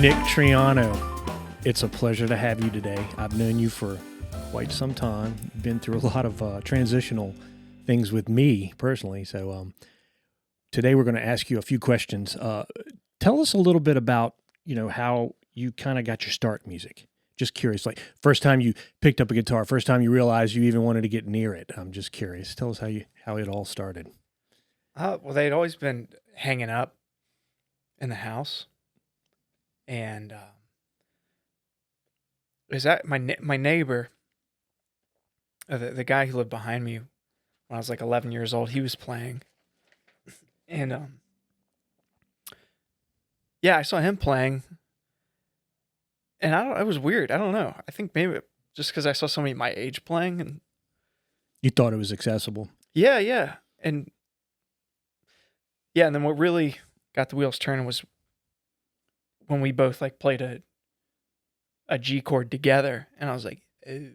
Nick Triano. It's a pleasure to have you today. I've known you for quite some time. Been through a lot of transitional things with me personally. So today we're going to ask you a few questions. Tell us a little bit about, how you kind of got your start in music. Just curious, like first time you picked up a guitar, first time you realized you even wanted to get near it. I'm just curious. Tell us how it all started. Well, they'd always been hanging up in the house, and is that my neighbor, the guy who lived behind me when I was like 11 years old? He was playing, and yeah, I saw him playing, and it was weird. I don't know. I think maybe just because I saw somebody my age playing, and You thought it was accessible. yeah, and then what really got the wheels turning was when we both like played a G chord together, and I was like, "Ooh,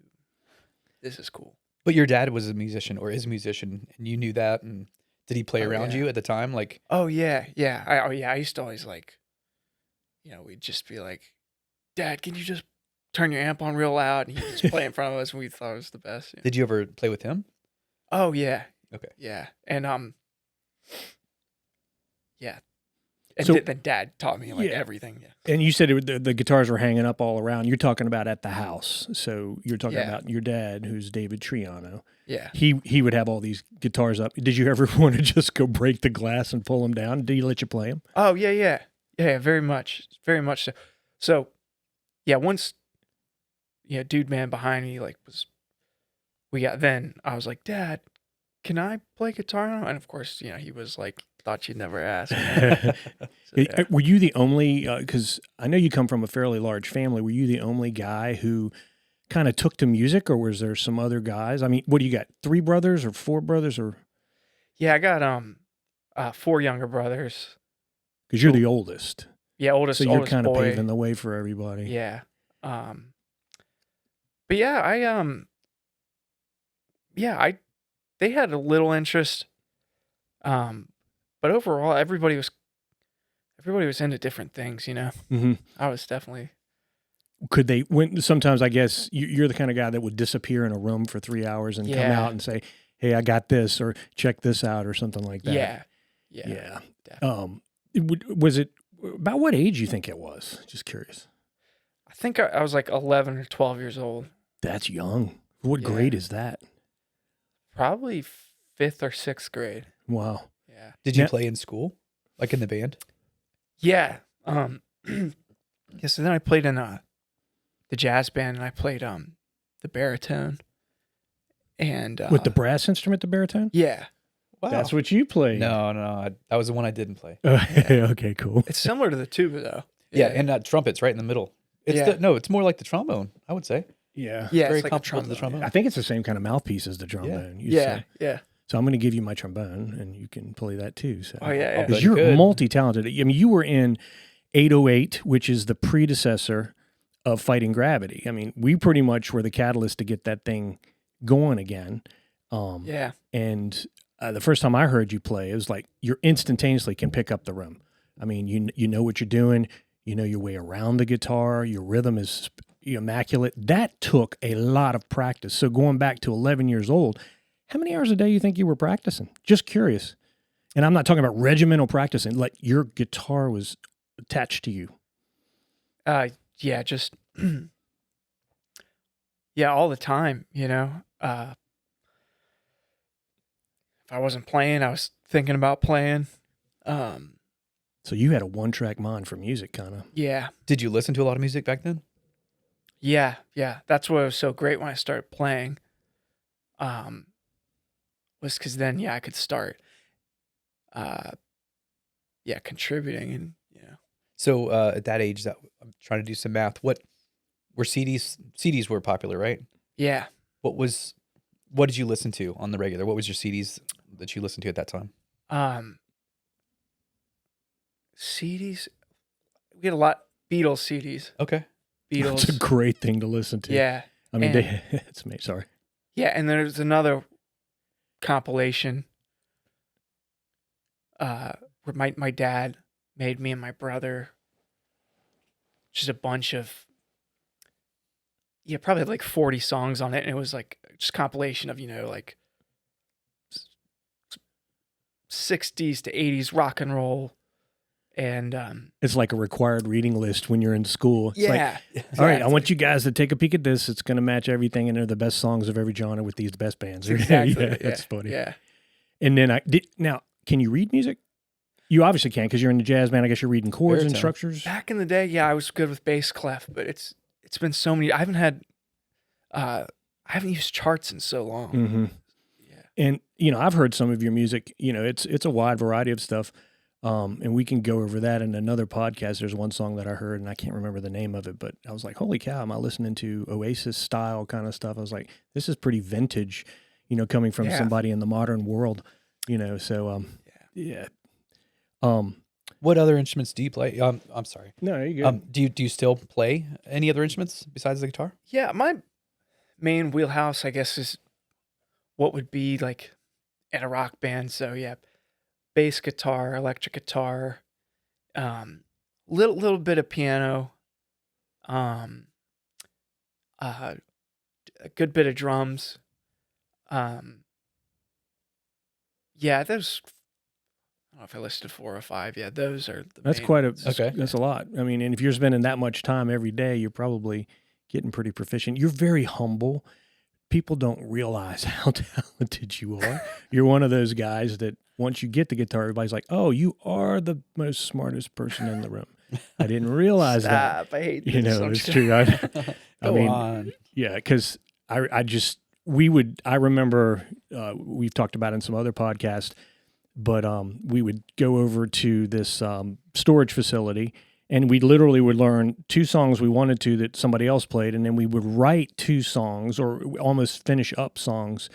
this is cool." But your dad was a musician or is a musician, and you knew that. And did he play around you at the time? Like, Oh yeah. I used to always like, we'd just be like, "Dad, can you just turn your amp on real loud?" And he'd just play in front of us, and we thought it was the best. did you ever play with him? Oh yeah, Okay. yeah, and yeah, and So- then Dad taught me like everything. Yeah. And you said the guitars were hanging up all around. You're talking about at the house. So you're talking Yeah. about your dad, who's David Triano. Yeah. He would have all these guitars up. Did you ever want to just go break the glass and pull them down? Did he let you play them? Oh yeah, very much so. So, yeah, once, dude man behind me then I was like, "Dad, can I play guitar now?" And of course, he was like, "Thought you'd never ask." So, yeah. Were you the only, because I know you come from a fairly large family, were you the only guy who kind of took to music, or was there some other guys? I mean, what do you got, 3 brothers or 4 brothers? Or Yeah, I got 4 younger brothers. because you're the oldest. Yeah, oldest So you're oldest kind of boy. paving the way for everybody. Yeah. But yeah, they had a little interest. But overall everybody was into different things, Mm-hmm. I was definitely. Could they, sometimes I guess you're the kind of guy that would disappear in a room for 3 hours and come Yeah. out and say, "Hey, I got this," or "Check this out," or something like that. Yeah. Yeah. Was it about what age you think it was? Just curious. I think I was like 11 or 12 years old. That's young. What Yeah. grade is that? Probably 5th or 6th grade. Wow. Yeah. Did you Yeah. play in school, like in the band? Yeah. Yeah, so then I played in the jazz band, and I played the baritone. And With the brass instrument, the baritone? yeah. Wow. That's what you played. No, that was the one I didn't play. Okay, cool. It's similar to the tuba though. Yeah, and trumpets right in the middle. It's more like the trombone, I would say. Yeah. Yeah, Very it's like a comparable to the trombone. I think it's the same kind of mouthpiece as the trombone. you'd Yeah, say. yeah. So I'm going to give you my trombone, and you can play that too. So. Oh yeah, yeah. Because You you're could. multi-talented. I mean, you were in 808, which is the predecessor of Fighting Gravity. I mean, we pretty much were the catalyst to get that thing going again. Yeah. And the first time I heard you play, it was like you instantaneously can pick up the rhythm. I mean, you know what you're doing. You know your way around the guitar. Your rhythm is immaculate. That took a lot of practice. So going back to 11 years old, how many hours a day you think you were practicing? Just curious. And I'm not talking about regimental practicing. Like your guitar was attached to you. Yeah, just yeah, all the time, If I wasn't playing, I was thinking about playing. So you had a one-track mind for music, kind of. Yeah. Did you listen to a lot of music back then? Yeah. That's what was so great when I started playing. Was because then I could start contributing and So at that age, I'm trying to do some math. What were CDs? CDs were popular, right? yeah. What did you listen to on the regular? What was your CDs that you listened to at that time? CDs. We had a lot Beatles CDs. Okay. That's a Beatles. great thing to listen to. Yeah. I mean, and- it's me. Sorry. Yeah, and there's another compilation where my dad made me and my brother just a bunch of, probably had like 40 songs on it. And it was like just compilation of, like 60s to 80s rock and roll. And It's like a required reading list when you're in school. It's like, yeah. all right, I want you guys to take a peek at this. It's going to match everything, and they're the best songs of every genre with these best bands. Exactly. Yeah, that's funny. Yeah. And then now, can you read music? You obviously can because you're in the jazz band. I guess you're reading chords and Baritone. structures. Back in the day, I was good with bass clef, but it's been so many. I haven't used charts in so long. Mm-hmm. Yeah. And I've heard some of your music. It's a wide variety of stuff. And we can go over that in another podcast. There's one song that I heard, and I can't remember the name of it, but I was like, holy cow, am I listening to Oasis style kind of stuff? I was like, this is pretty vintage, coming from somebody in the modern world, so, yeah. What other instruments do you play? I'm sorry. No, you're good. Do you still play any other instruments besides the guitar? Yeah, my main wheelhouse, I guess, is what would be like in a rock band. So yeah, bass guitar, electric guitar, little bit of piano, a good bit of drums. Yeah, those. I don't know if I listed 4 or 5. Yeah, those are the That's main quite ones. that's a lot. I mean, and if you're spending that much time every day, you're probably getting pretty proficient. You're very humble. People don't realize how talented you are. You're one of those guys that once you get the guitar, everybody's like, "Oh, you are the most smartest person in the room." I didn't realize that. Stop, I hate this. I'm It's just- true. I Go mean, on. yeah, because I remember we've talked about it in some other podcasts, but we would go over to this storage facility, and we literally would learn 2 songs we wanted to that somebody else played, and then we would write 2 songs or almost finish up songs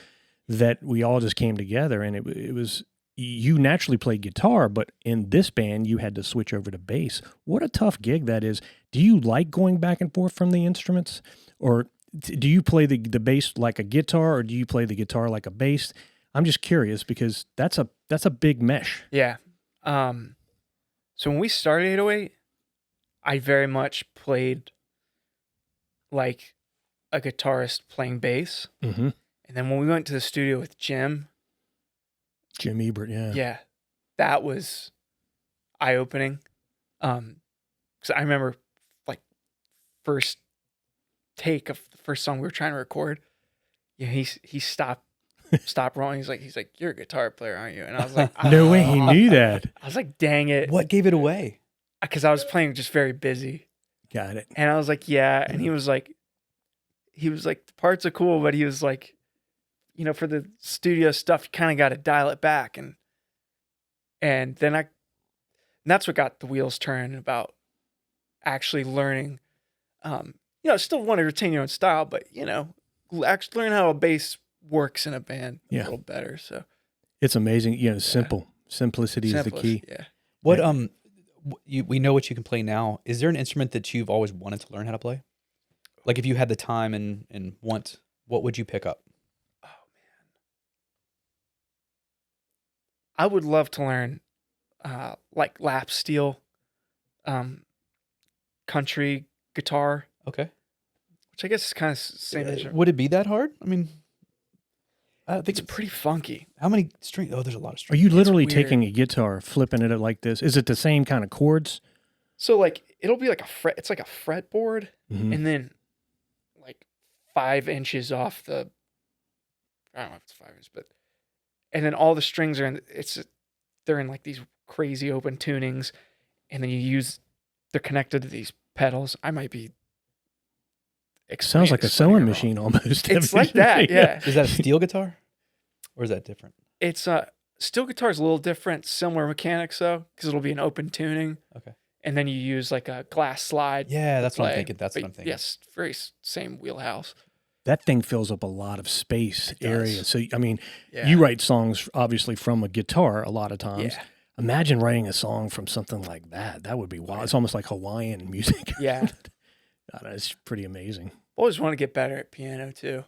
that we all just came together. And it was, you naturally played guitar, but in this band you had to switch over to bass. What a tough gig that is. Do you like going back and forth from the instruments, or do you play the bass like a guitar, or do you play the guitar like a bass? I'm just curious because that's a big mesh. Yeah. So when we started 808, I very much played like a guitarist playing bass. Mm-hmm. And then when we went to the studio with Jim, Jim Ebert, yeah. that was eye-opening. Because I remember like first take of the first song we were trying to record, he stopped rolling. He's like, "You're a guitar player, aren't you?" And I was like, No way he knew that. I was like, "Dang it!" What gave it away? Because I was playing just very busy. Got it. And I was like, "Yeah," and he was like, "The parts are cool," but he was like, for the studio stuff, you kind of got to dial it back, and then that's what got the wheels turning about actually learning. Still want to retain your own style, but actually learn how a bass works in a band a little better. So It's amazing. Simple. Simplicity is the key. Yeah. What we know what you can play now. Is there an instrument that you've always wanted to learn how to play? Like if you had the time and want, what would you pick up? Oh man, I would love to learn like lap steel, country guitar, Okay. which I guess is kind of same instrument. Would it be that hard? I mean, I think It's pretty funky. How many strings? Oh, there's a lot of Are strings. you literally weird. taking a guitar, flipping it like this? Is it the same kind of chords? So like it'll be like a fret. It's like a fretboard, Mhm. and then like 5 inches off the. I don't know if it's 5 inches, but and then all the strings are in. They're in like these crazy open tunings, and then they're connected to these pedals. I might be. Sounds like a explaining it sewing wrong. machine almost. It's like that, yeah. Is that a steel guitar, or is that different? It's steel guitar is a little different, similar mechanics though, because it'll be an open tuning. Okay. And then you use like a glass slide. Yeah, that's what I'm play. thinking. That's what I'm thinking. Yes, very same wheelhouse. That thing fills up a lot of space It does. area. So, I mean, Yeah. you write songs obviously from a guitar a lot of times. Yeah. Imagine writing a song from something like that. That would be wild. It's almost like Hawaiian music. Yeah. God, that's pretty amazing. Always want to get better at piano too.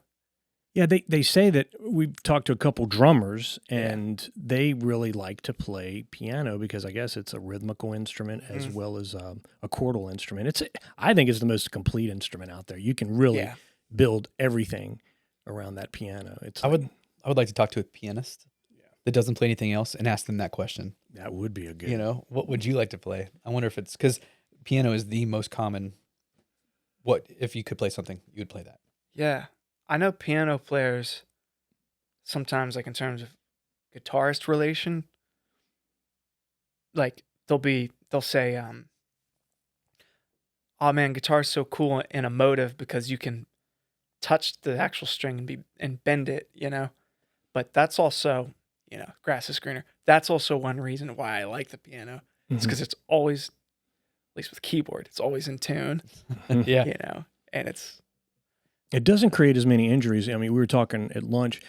Yeah, they say that we've talked to a couple drummers and they really like to play piano because I guess it's a rhythmical instrument as well as a chordal instrument. I think it's the most complete instrument out there. You can really build everything around that piano. I would like to talk to a pianist that doesn't play anything else and ask them that question. That would be a good. You know, what would you like to play? I wonder if it's because piano is the most common. What if you could play something, you would play that? Yeah. I know piano players sometimes, like in terms of guitarist relation, like they'll say, oh man, guitar's so cool and emotive because you can touch the actual string and bend it, you know? But that's also, you know, grass is greener. That's also one reason why I like the piano. It's because it's always, at least with keyboard, it's always in tune. Yeah. You know, and it doesn't create as many injuries. I mean, we were talking at lunch.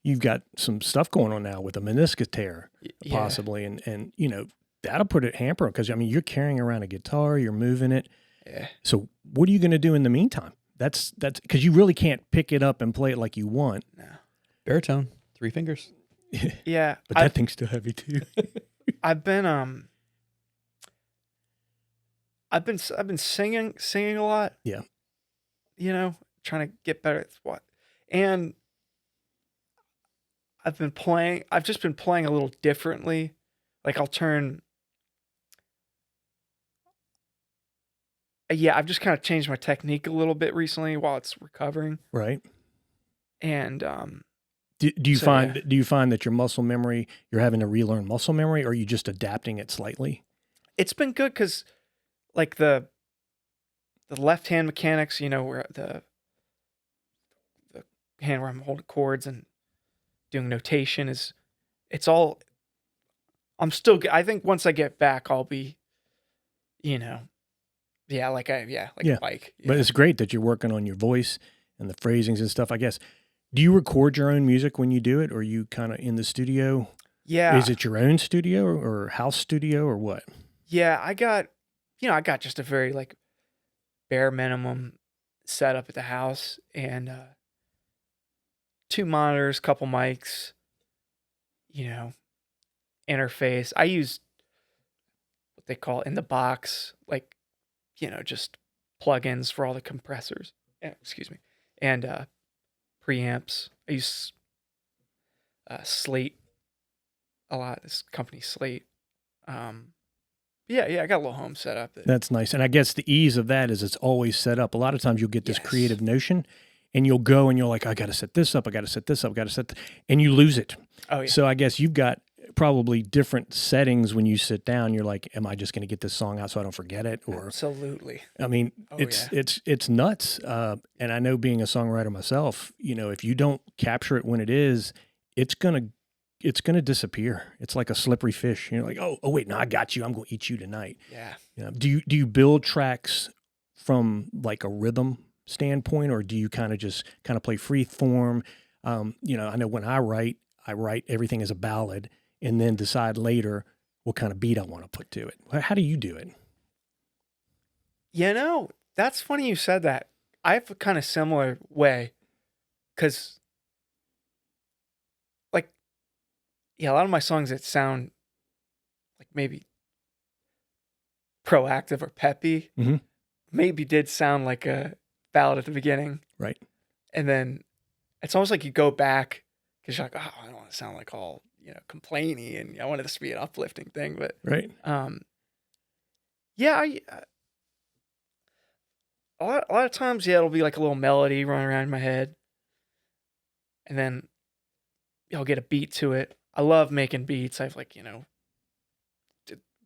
You've got some stuff going on now with a meniscus tear, possibly, and you know that'll put a hamper on because I mean you're carrying around a guitar, you're moving it. Yeah. So what are you going to do in the meantime? That's because you really can't pick it up and play it like you want. No. Baritone, 3 fingers. Yeah, but that thing's still heavy too. I've been singing a lot. Yeah. You know, trying to get better at what, and I've just been playing a little differently. Like I've just kind of changed my technique a little bit recently while it's recovering. Right. And do you find that your muscle memory, you're having to relearn muscle memory, or are you just adapting it slightly? It's been good because, like the left hand mechanics, you know, where the hand where I'm holding chords and doing notation I think once I get back, I'll be, you know, like a bike. Yeah. But it's great that you're working on your voice and the phrasings and stuff. I guess, do you record your own music when you do it, or are you kind of in the studio? Yeah. Is it your own studio or house studio or what? Yeah, I got just a very like bare minimum setup at the house and 2 monitors, couple mics, you know, interface. I use what they call in the box, like, you know, just plugins for all the compressors. Excuse me. And preamps. I use Slate a lot. This company Slate. Yeah, I got a little home set up. That's nice. And I guess the ease of that is it's always set up. A lot of times you'll get this creative notion and you'll go and you're like, I got to set this up. I got to set this up. And you lose it. Oh, yeah. So I guess you've got probably different settings when you sit down. You're like, am I just going to get this song out so I don't forget it? Or absolutely. I mean, it's nuts. And I know being a songwriter myself, you know, if you don't capture it when it is, it's going to disappear. It's like a slippery fish. You're like, oh wait, no, I got you. I'm going to eat you tonight. Yeah. You know, do you build tracks from like a rhythm standpoint, or do you kind of play free form? You know, I know when I write everything as a ballad and then decide later what kind of beat I want to put to it. How do you do it? You know, that's funny you said that. I have a kind of similar way because, like, a lot of my songs that sound like maybe proactive or peppy maybe did sound like a ballad at the beginning. Right. And then it's almost like you go back because you're like, oh, I don't want to sound like all, you know, complainy, and I wanted this to be an uplifting thing. But right. Yeah, a lot of times, it'll be like a little melody running around in my head, and then I'll get a beat to it. I love making beats. I've like, you know,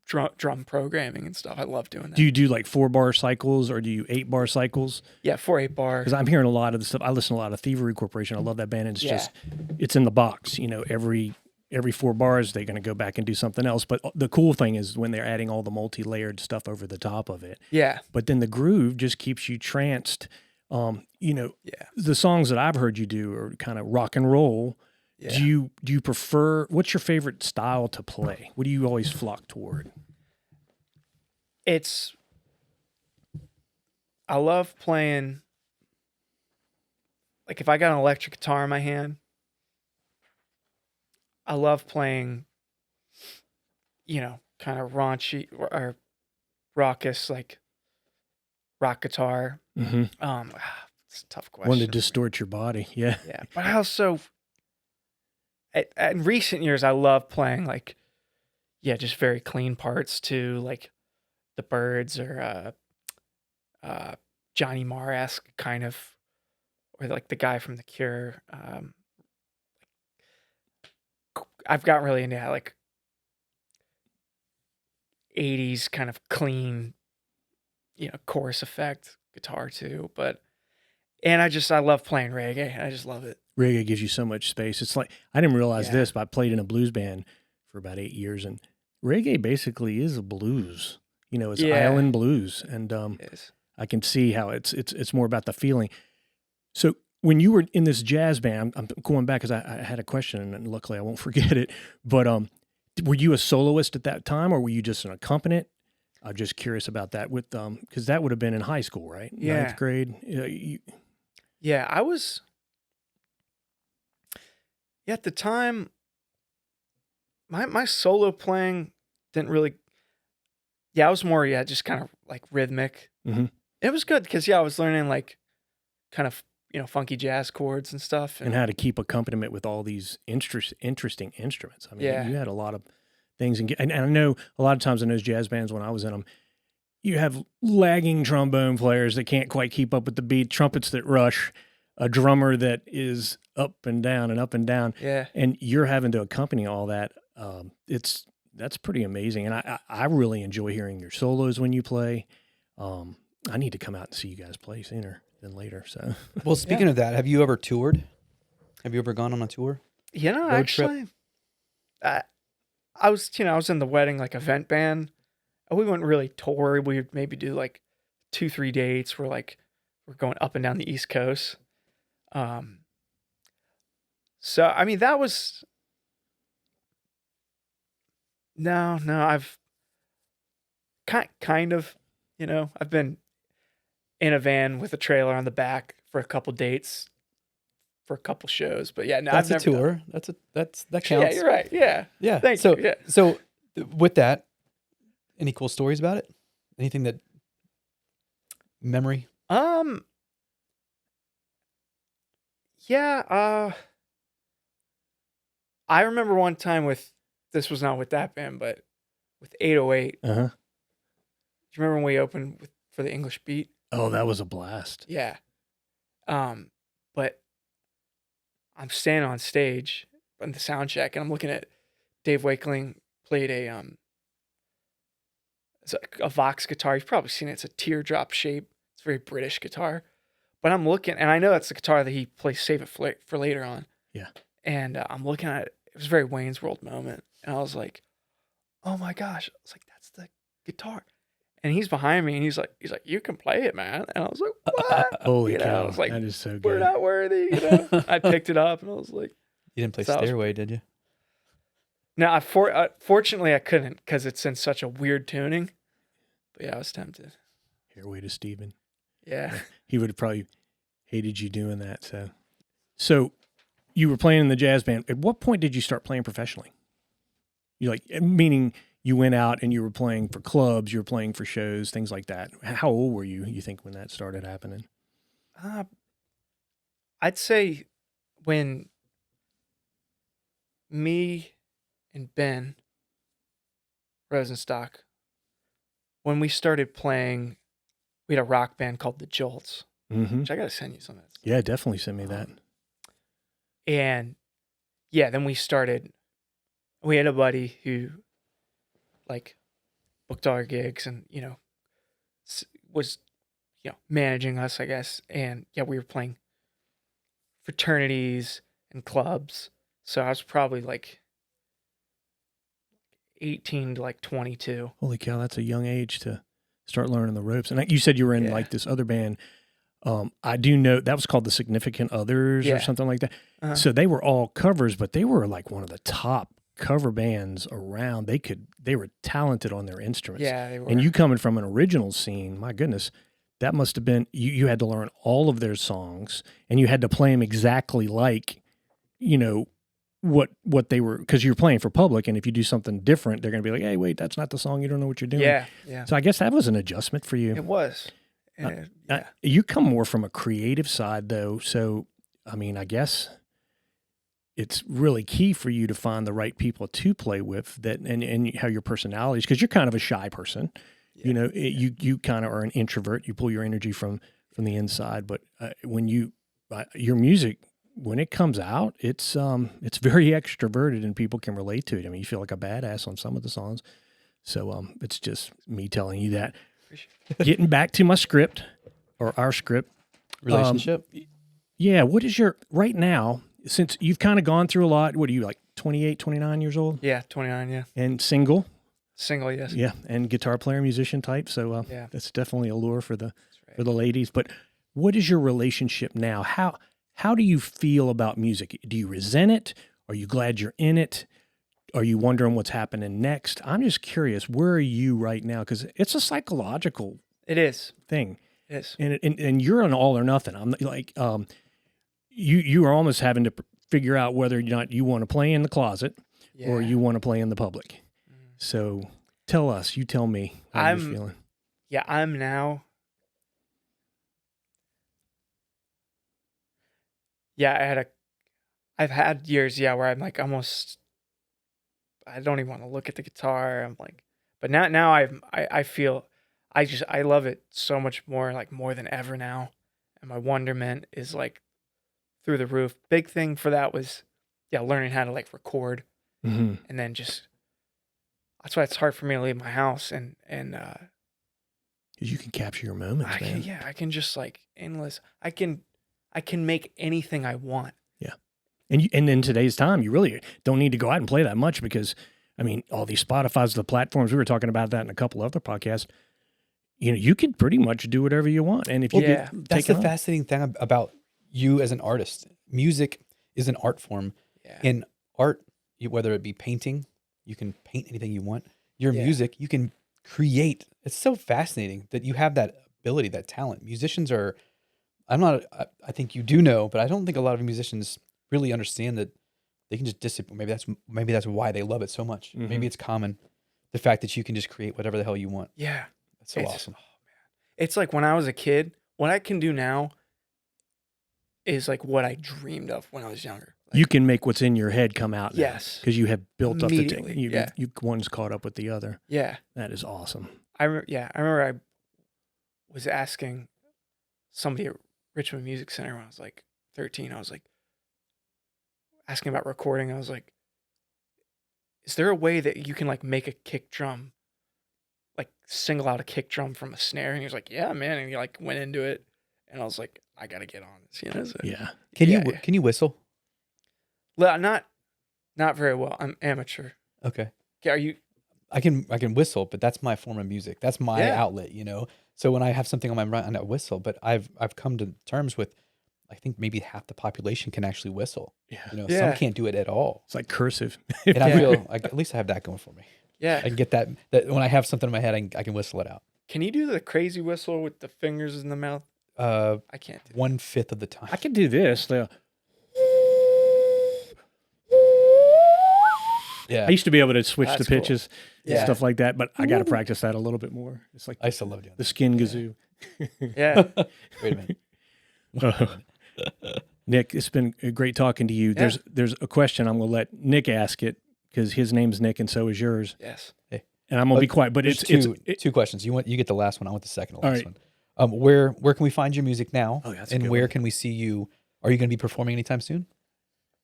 drum programming and stuff. I love doing that. Do you do like 4-bar cycles or do you 8-bar cycles? Yeah, 4 8-bar. Because I'm hearing a lot of the stuff. I listen to a lot of Thievery Corporation. I love that band. And it's in the box. You know, every 4 bars they're going to go back and do something else. But the cool thing is when they're adding all the multi-layered stuff over the top of it. Yeah. But then the groove just keeps you tranced. You know, the songs that I've heard you do are kind of rock and roll. Yeah. Do you prefer, what's your favorite style to play? What do you always flock toward? I love playing like if I got an electric guitar in my hand, I love playing, kind of raunchy or raucous, like rock guitar. Mm-hmm. It's a tough question. One to distort your body. Yeah. Yeah, but I also, in recent years, I love playing like, just very clean parts too, like the Byrds or Johnny Marr-esque kind of, or like the guy from The Cure. I've gotten really into like 80s kind of clean, chorus effect guitar too. And I love playing reggae. I just love it. Reggae gives you so much space. It's like, I didn't realize Yeah. this, but I played in a blues band for about 8 years, and reggae basically is a blues. It's Yeah. island blues, and It is. I can see how it's more about the feeling. So when you were in this jazz band, I'm going back because I had a question, and luckily I won't forget it. But were you a soloist at that time, or were you just an accompanist? I'm just curious about that with because that would have been in high school, right? Yeah. 9th grade. Yeah, I was. Yeah, at the time, my solo playing didn't really. Yeah, I was more just kind of like rhythmic. Mhm. It was good because I was learning like kind of funky jazz chords and stuff. And how to keep accompaniment with all these interesting instruments. I mean, Yeah. you had a lot of things, and I know a lot of times in those jazz bands when I was in them, you have lagging trombone players that can't quite keep up with the beat, trumpets that rush, a drummer that is up and down and up and down, Yeah, and you're having to accompany all that. That's pretty amazing, and I really enjoy hearing your solos when you play. I need to come out and see you guys play sooner than later. So, Well, speaking of that, have you ever toured? Have you ever gone on a tour? Road trip? actually, I was in the wedding like event band. We wouldn't really tour. We would maybe do like 2-3 dates. We're going up and down the East Coast. So I mean that was no. I've kind of, I've been in a van with a trailer on the back for a couple dates, for a couple shows. But yeah, no, That's I've a never tour. That done- counts. Yeah, you're right. Yeah, Yeah. Thank so, you. Yeah. So with that, any cool stories about it? Anything that memory? Yeah. I remember one time this was not with that band, but with 808. uh-huh. Do you remember when we opened for the English Beat? Oh, that was a blast. Yeah. But I'm standing on stage in the sound check, and I'm looking at Dave Wakeling played it's a Vox guitar. You've probably seen it. It's a teardrop shape. It's a very British guitar. But I'm looking, and I know that's the guitar that he plays Save It for later on. Yeah. And I'm looking at it. It was a very Wayne's World moment. And I was like, oh my gosh. I was like, that's the guitar. And he's behind me, and he's like, you can play it, man. And I was like, what? Holy You know, cow. I was like, that is so We're good. not worthy. I picked it up, and I was like, You didn't play So that was- Stairway, did you? no, fortunately I couldn't because it's in such a weird tuning. But yeah, I was tempted. Airway to Steven. Yeah. He would have probably hated you doing that. So you were playing in the jazz band. At what point did you start playing professionally? Meaning you went out and you were playing for clubs, you were playing for shows, things like that. How old were you think, when that started happening? I'd say when me and Ben Rosenstock, when we started playing, we had a rock band called the Jolts, Mm-hmm. which I got to send you some of that. Yeah, definitely send me that. And yeah, then we had a buddy who like booked all our gigs and, was, managing us, I guess. And yeah, we were playing fraternities and clubs. So I was probably like 18 to like 22. Holy cow, that's a young age to start learning the ropes. And you said you were in Yeah. like this other band. I do know that was called the Significant Others Yeah. or something like that. Uh-huh. So they were all covers, but they were like one of the top cover bands around. They were talented on their instruments. Yeah, they were. And you coming from an original scene, my goodness, that must have been, you had to learn all of their songs and you had to play them exactly like, you know, what they were, because you're playing for public, and if you do something different, they're going to be like, hey, wait, that's not the song. You don't know what you're doing. Yeah, yeah. So I guess that was an adjustment for you. It was. And yeah. You come more from a creative side, though. So, I mean, I guess it's really key for you to find the right people to play with, that and how your personality is, because you're kind of a shy person. Yeah. You know, you kind of are an introvert. You pull your energy from the inside. But when your music, when it comes out, it's very extroverted and people can relate to it. I mean, you feel like a badass on some of the songs. So it's just me telling you that. Getting back to my script, or our script. Relationship? Yeah. What is your, right now, since you've kind of gone through a lot, what are you, like 28, 29 years old? Yeah, 29, yeah. And single? Single, yes. Yeah, and guitar player, musician type. So yeah. That's definitely a lure for the Right. for the ladies. But what is your relationship now? How do you feel about music? Do you resent it? Are you glad you're in it? Are you wondering what's happening next? I'm just curious. Where are you right now? Because it's a psychological It is. thing, It is. and you're an all or nothing. I'm like you are almost having to figure out whether or not you want to play in the closet Yeah. or you want to play in the public. So tell us. You tell me how you're feeling. Yeah, I'm now. Yeah, I've had years, yeah, where I'm like almost, I don't even want to look at the guitar. I'm like, but now I feel, I love it so much more, like more than ever now. And my wonderment is like through the roof. Big thing for that was, yeah, learning how to like record, Mm-hmm. and then just, that's why it's hard for me to leave my house and Because you can capture your moments, man. I can just like endless. I can make anything I want. Yeah. And in today's time, you really don't need to go out and play that much, because, I mean, all these Spotify's, the platforms, we were talking about that in a couple other podcasts. You know, you can pretty much do whatever you want. And if you Yeah. That's the fascinating thing about you as an artist. Music is an art form. Yeah. In art, whether it be painting, you can paint anything you want. Your Yeah. music, you can create. It's so fascinating that you have that ability, that talent. Musicians are, I think you do know, but I don't think a lot of musicians really understand that they can just disappear. Maybe that's why they love it so much. Mhm. Maybe it's common, the fact that you can just create whatever the hell you want. Yeah. That's so It's- awesome. It's like when I was a kid, what I can do now is like what I dreamed of when I was younger. Like, You can make what's in your head come out. Yes. Because you have built up the Immediately, yeah. one's caught up with the other. yeah. That is awesome. I remember I was asking somebody at Richmond Music Center when I was like 13. I was like asking about recording. I was like, is there a way that you can like make a kick drum, like single out a kick drum from a snare? And he was like, yeah, man. And he like went into it, and I was like, I gotta get on this, you know? So, Yeah. Can you whistle? not very well. I'm amateur. Okay. Are you? I can whistle, but that's my form of music. That's my Yeah. outlet, you know. So when I have something on my mind, I whistle. But I've come to terms with, I think maybe half the population can actually whistle. Yeah. You know, Yeah. some can't do it at all. It's like cursive. And I Yeah. feel like at least I have that going for me. Yeah. I can get that when I have something in my head, I can whistle it out. Can you do the crazy whistle with the fingers in the mouth? I can't. Do 1/5 of the time. I can do this. Yeah. I used to be able to switch That's the cool. pitches and Yeah. stuff like that, but I got to practice that a little bit more. It's like I used to love doing the skin kazoo. Yeah. that. Wait a minute. Nick, it's been great talking to you. Yeah. There's a question. I'm going to let Nick ask it, because his name's Nick and so is yours. Yes. And I'm going to be quiet, but There's it's two questions. You get the last one. I want the second to All last right. one. Where can we find your music now? Oh, that's a and good where one. can we see you? Are you going to be performing anytime soon?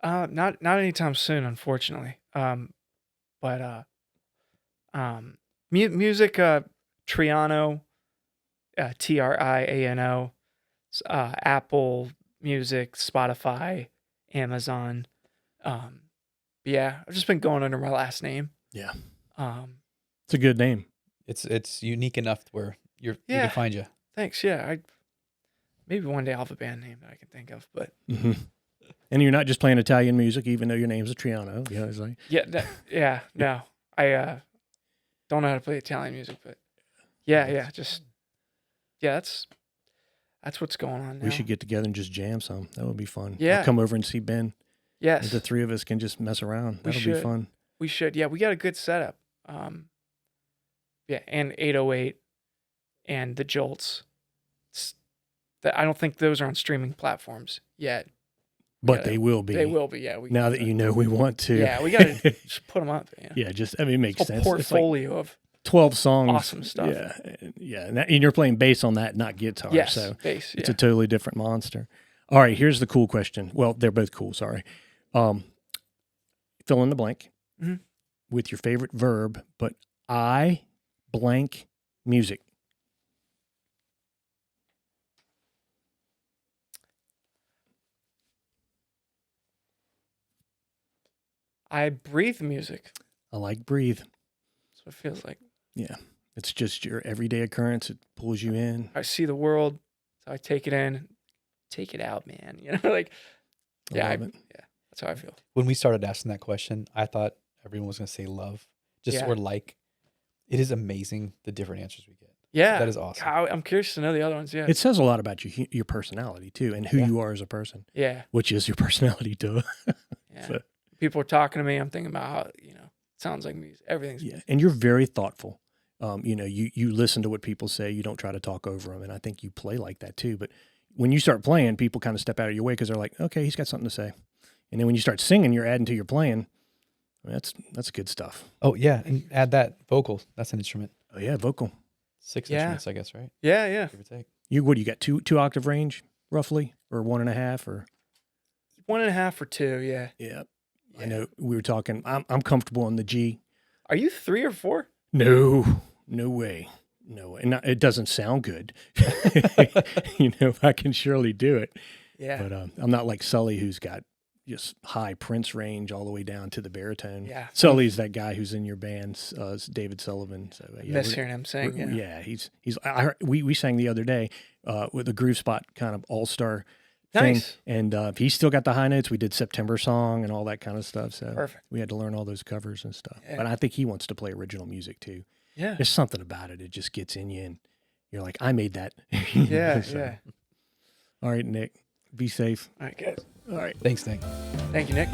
Not anytime soon, unfortunately. Music, Triano, Triano, Apple Music, Spotify, Amazon. Yeah, I've just been going under my last name. Yeah. Um, It's a good name. It's unique enough where you Yeah. can find you. Thanks. Yeah, maybe one day I'll have a band name that I can think of, but Mm-hmm. And you're not just playing Italian music, even though your name's a Triano. You know, it's like, no, I don't know how to play Italian music, but yeah, that's That's what's going on now. We should get together and just jam some. That would be fun. Yeah. I'll come over and see Ben. Yes. And the three of us can just mess around. That'll be fun. We should. Yeah, we got a good setup. Yeah, and 808 and the Jolts. I don't think those are on streaming platforms yet. But they will be. They will be, yeah. Now that you know we want to. Yeah, we got to just put them up. Yeah, yeah, just, I mean, it makes sense. Portfolio of 12 songs. awesome stuff. Yeah, yeah. And you're playing bass on that, not guitar. Yes, so bass. it's a totally different monster. All right, here's the cool question. Well, they're both cool, sorry. Fill in the blank with your favorite verb, but I blank music. I breathe music. I like breathe. That's what it feels like. Yeah. It's just your everyday occurrence. It pulls you in. I see the world, so I take it in, take it out, man. You know, like, yeah, that's how I feel. When we started asking that question, I thought everyone was going to say love, or like. It is amazing the different answers we get. Yeah. That is awesome. I'm curious to know the other ones. Yeah. It says a lot about your personality too, and who you are as a person. Yeah. Which is your personality too. Yeah. So, people are talking to me. I'm thinking about how, it sounds like music. Everything's music. And you're very thoughtful. You listen to what people say. You don't try to talk over them. And I think you play like that too. But when you start playing, people kind of step out of your way because they're like, okay, he's got something to say. And then when you start singing, you're adding to your playing. That's good stuff. Oh yeah, and add that vocal. That's an instrument. Oh yeah, vocal. 6 instruments, I guess, right? Yeah. Give or take. You got two octave range roughly, or 1.5, or 1.5 or 2. Yeah. Yeah. I know we were talking. I'm comfortable on the G. Are you 3 or 4? No way. And it doesn't sound good. I can surely do it. Yeah. But I'm not like Sully, who's got just high Prince range all the way down to the baritone. Yeah. Sully's that guy who's in your band, David Sullivan. So Miss hearing him sing. Yeah. We sang the other day with a Groove Spot kind of all-star nice thing. And he's still got the high notes. We did September Song and all that kind of stuff. So perfect. We had to learn all those covers and stuff. Yeah. But I think he wants to play original music too. Yeah. There's something about it. It just gets in you and you're like, I made that. Yeah. All right, Nick, be safe. All right, guys. All right. Thanks, Nick. Thank you, Nick.